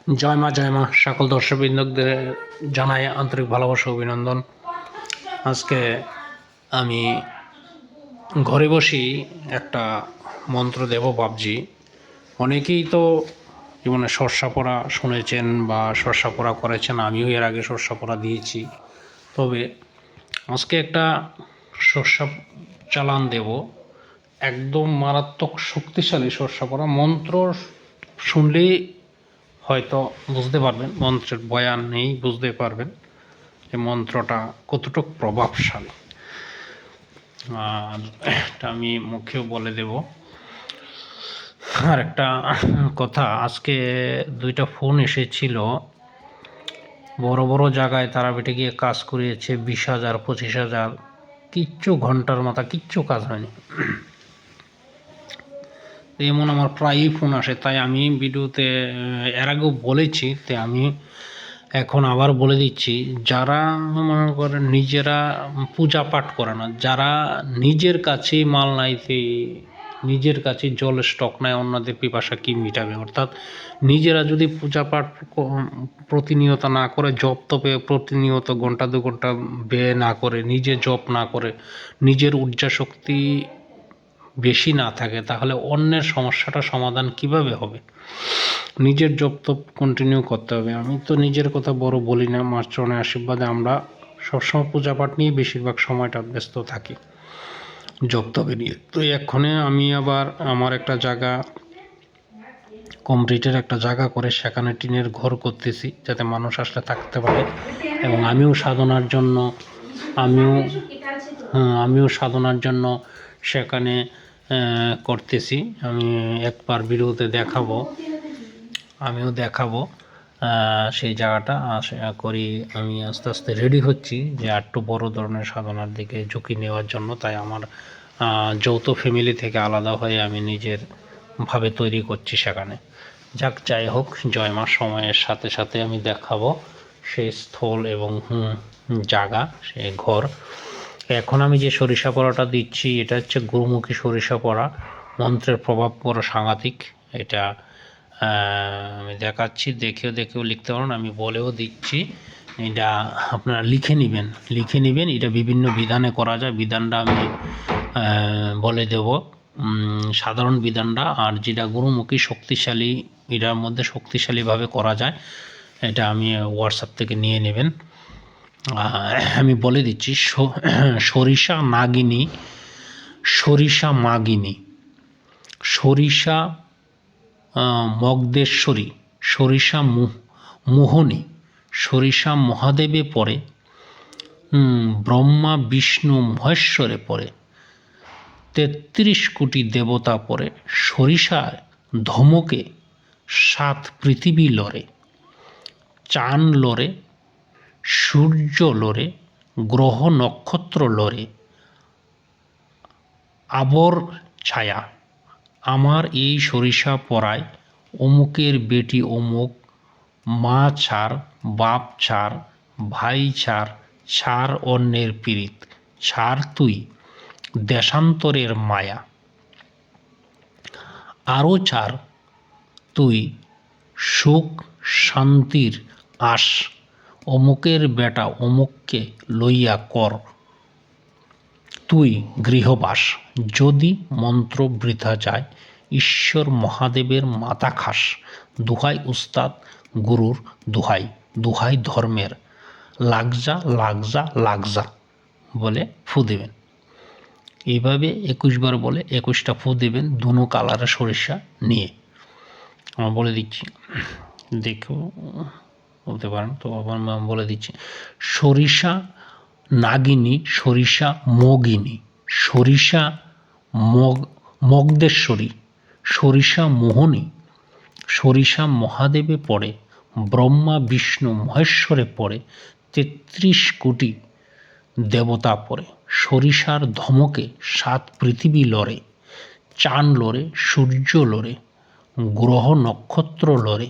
জয় মা সকল দর্শকবৃন্দদের জানাই আন্তরিক ভালোবাসা অভিনন্দন। আজকে আমি ঘরে বসেই একটা মন্ত্র দেব ভাবছি। অনেকেই তো জীবনে সর্ষা পোড়া শুনেছেন বা সর্ষা পোড়া করেছেন, আমিও এর আগে সর্ষা পোড়া দিয়েছি। তবে আজকে একটা সর্ষা চালান দেব, একদম মারাত্মক শক্তিশালী সর্ষা পোড়া। মন্ত্র শুনলেই হয়তো বুঝতে পারবেন, মন্ত্রের বয়ান নেই, বুঝতে পারবেন যে মন্ত্রটা কতটুকু প্রভাবশালী। আর এটা আমি মুখেও বলে দেব। আর একটা কথা, আজকে দুইটা ফোন এসেছিল, বড় বড় জায়গায় তারাপীঠে গিয়ে কাজ করিয়েছে, 20,000 25,000, কিচ্ছু ঘন্টার মাথা কিচ্ছু কাজ হয়নি। এমন আমার প্রায়ই ফোন আসে, তাই আমি ভিডিওতে এর আগেও বলেছি, তাই আমি এখন আবার বলে দিচ্ছি, যারা মনে করেন নিজেরা পূজা পাঠ করে না, যারা নিজের কাছেই মাল নাইতে, নিজের কাছে জলের স্টক নাই, অন্যদের পিপাসা কি মিটাবে? অর্থাৎ নিজেরা যদি পূজা পাঠ প্রতিনিয়ত না করে, জপ তপে প্রতিনিয়ত ঘন্টা 2 ঘন্টা ব্যয় না করে, নিজে জপ না করে, নিজের ঊর্জা শক্তি বেশি না থাকে, তাহলে অন্যের সমস্যাটা সমাধান কিভাবে হবে? নিজের জপ তপ কন্টিনিউ করতে হবে। আমি তো নিজের কথা বড় বলি না, মার চরণে আশীর্বাদে আমরা সবসময় পূজা পাঠ নিয়ে বেশিরভাগ সময়টা ব্যস্ত থাকি, জপ তপে নিয়ে। তো এক্ষণে আমি আবার আমার একটা জায়গা, কমপ্লিটের একটা জায়গা করে সেখানে টিনের ঘর করতেছি, যাতে মানুষ আসলে থাকতে পারে। এবং আমিও সাধনার জন্য সেখানে করতেছি। আমি একবার ভিডিওতে আমিও দেখাবো সেই জায়গাটা। আশা করি আমি আস্তে আস্তে রেডি হচ্ছি যে একটু বড় ধরনের সাধনার দিকে ঝুঁকি নেওয়ার জন্য। তাই আমার যৌথ ফ্যামিলি থেকে আলাদা হয়ে আমি নিজের ভাবে তৈরি করছি সেখানে। যাই হোক, জয় মা। সময়ের সাথে সাথে আমি দেখাবো সেই স্থল এবং জায়গা, সেই ঘর। এখন আমি যে সরিষা পোড়াটা দিচ্ছি, এটা হচ্ছে গুরুমুখী সরিষা পোড়া। মন্ত্রের প্রভাব বড় সাংঘাতিক। এটা আমি দেখাচ্ছি, দেখেও লিখতে পারেন, আমি বলেও দিচ্ছি। এটা আপনারা লিখে নেবেন। এটা বিভিন্ন বিধানে করা যায়, বিধানটা আমি বলে দেব, সাধারণ বিধানটা। আর যেটা গুরুমুখী শক্তিশালী, এটার মধ্যে শক্তিশালীভাবে করা যায়, এটা আমি হোয়াটসঅ্যাপ থেকে নিয়ে নেবেন। আমি বলে দিচ্ছি, সরিষা নাগিনী, সরিষা মাগিনী, সরিষা মগদেশ্বরী, সরিষা মোহনী, সরিষা মহাদেবে পড়ে, ব্রহ্মা বিষ্ণু মহেশ্বরে পড়ে, 33 কোটি দেবতা পড়ে, সরিষার ধমকে 7 পৃথিবী লড়ে, চান লড়ে, সূর্য লড়ে, গ্রহ নক্ষত্র লড়ে, আবর ছায়া। আমার এই সরিষা পড়ায় অমুকের বেটি অমুক, মা ছাড়, বাপ ছাড়, ভাই ছাড়, ছাড় অন্যের পীড়িত, ছাড় তুই দেশান্তরের মায়া, আরও ছাড় তুই সুখ শান্তির আশ, অমুকের বেটা অমুককে লইয়া কর তুই গৃহবাস। যদি মন্ত্র বৃথা যায়, ঈশ্বর মহাদেবের মাথা খাস। দুহাই উস্তাদ গুরুর দোহাই, দুহাই ধর্মের, লাগজা বলে ফু দেবেন। এইভাবে 21 বার বলে 21টা ফু দেবেন, দুনো কালারের সরিষা নিয়ে। আমি বলে দিচ্ছি, দেখেও বলতে পারেন। তো আবার বলে দিচ্ছি, সরিষা নাগিনী, সরিষা মগিনী, সরিষা মগদেশ্বরী, সরিষা মোহনী, সরিষা মহাদেবে পড়ে, ব্রহ্মা বিষ্ণু মহেশ্বরে পড়ে, 33 কোটি দেবতা পড়ে, সরিষার ধমকে 7 পৃথিবী লড়ে, চান লড়ে, সূর্য লড়ে, গ্রহ নক্ষত্র লড়ে,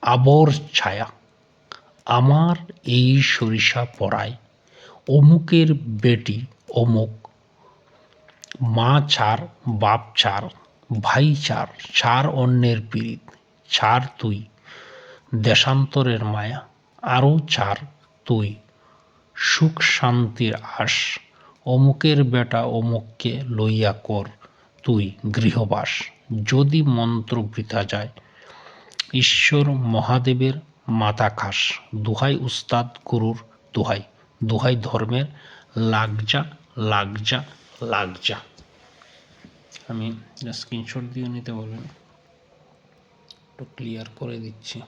আবর ছায়া। আমার এই সরিষা পড়ায় অমুকের বেটি অমুক, মা ছাড়, বাপ ছাড়, ভাই ছাড়, ছাড় অন্যের পীড়িত, ছাড় তুই দেশান্তরের মায়া আরও ছাড় তুই, সুখ শান্তির আশ, অমুকের বেটা অমুককে লইয়া কর তুই গৃহবাস। যদি মন্ত্র বৃথা যায়, ঈশ্বর মহাদেবের মাথা খাস। দোহাই উস্তাদ গুরুর দোহাই, দোহাই ধর্মের লাগজা লাগজা লাগজা। আমি স্ক্রিনশট দিয়ে নিতে বলবেন, একটু ক্লিয়ার করে দিচ্ছি।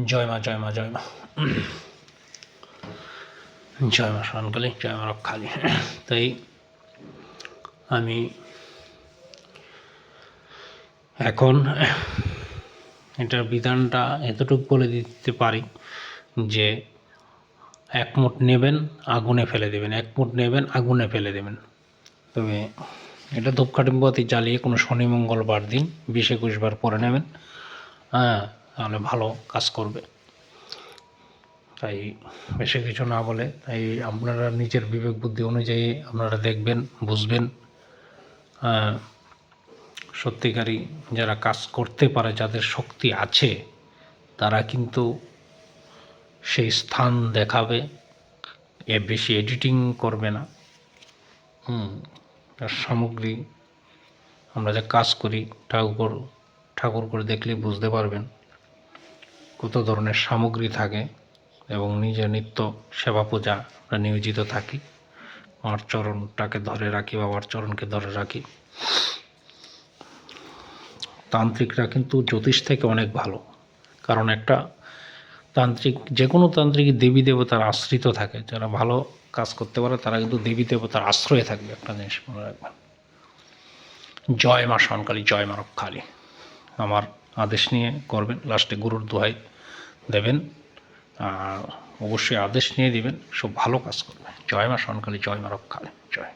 জয় মা জয় মা জয় মা জয় মা শানকালী, জয় মা রক্ষালী। তাই আমি এখন এটার বিধানটা এতটুকু বলে দিতে পারি যে এক মুঠ নেবেন আগুনে ফেলে দেবেন, এক মুঠ নেবেন আগুনে ফেলে দেবেন। তবে এটা ধূপকাঠি মোমবাতি জ্বালিয়ে কোনো শনি মঙ্গলবার দিন 20-21 বার পরে নেবেন, হ্যাঁ, তাহলে ভালো কাজ করবে। তাই বেশি কিছু না বলে, তাই আপনারা নিজের বিবেক বুদ্ধি অনুযায়ী আপনারা দেখবেন, বুঝবেন। সত্যিকারই যারা কাজ করতে পারে, যাদের শক্তি আছে, তারা কিন্তু সেই স্থান দেখাবে, বেশি এডিটিং করবে না। সামগ্রী আমরা যে কাজ করি, ঠাকুর করে দেখলে বুঝতে পারবেন কত ধরনের সামগ্রী থাকে। এবং নিজের নিত্য সেবা পূজা আমরা নিয়োজিত থাকি, আমার চরণটাকে ধরে রাখি, বাবার চরণকে ধরে রাখি। তান্ত্রিকরা কিন্তু জ্যোতিষ থেকে অনেক ভালো, কারণ একটা তান্ত্রিক, যে কোনো তান্ত্রিক দেবী দেবতার আশ্রিত থাকে। যারা ভালো কাজ করতে পারে তারা কিন্তু দেবী দেবতার আশ্রয়ে থাকবে, একটা জিনিস মনে রাখবেন। জয় মা শানকালী, জয় মা রক্ষালী। আমার আদেশ নিয়ে করবেন, লাস্টে গুরুর দোহাই দেবেন, আর অবশ্যই আদেশ নিয়ে দিবেন, সব ভালো কাজ করবে। জয় মা শানকালী, জয় মা রক্ষালী, জয়।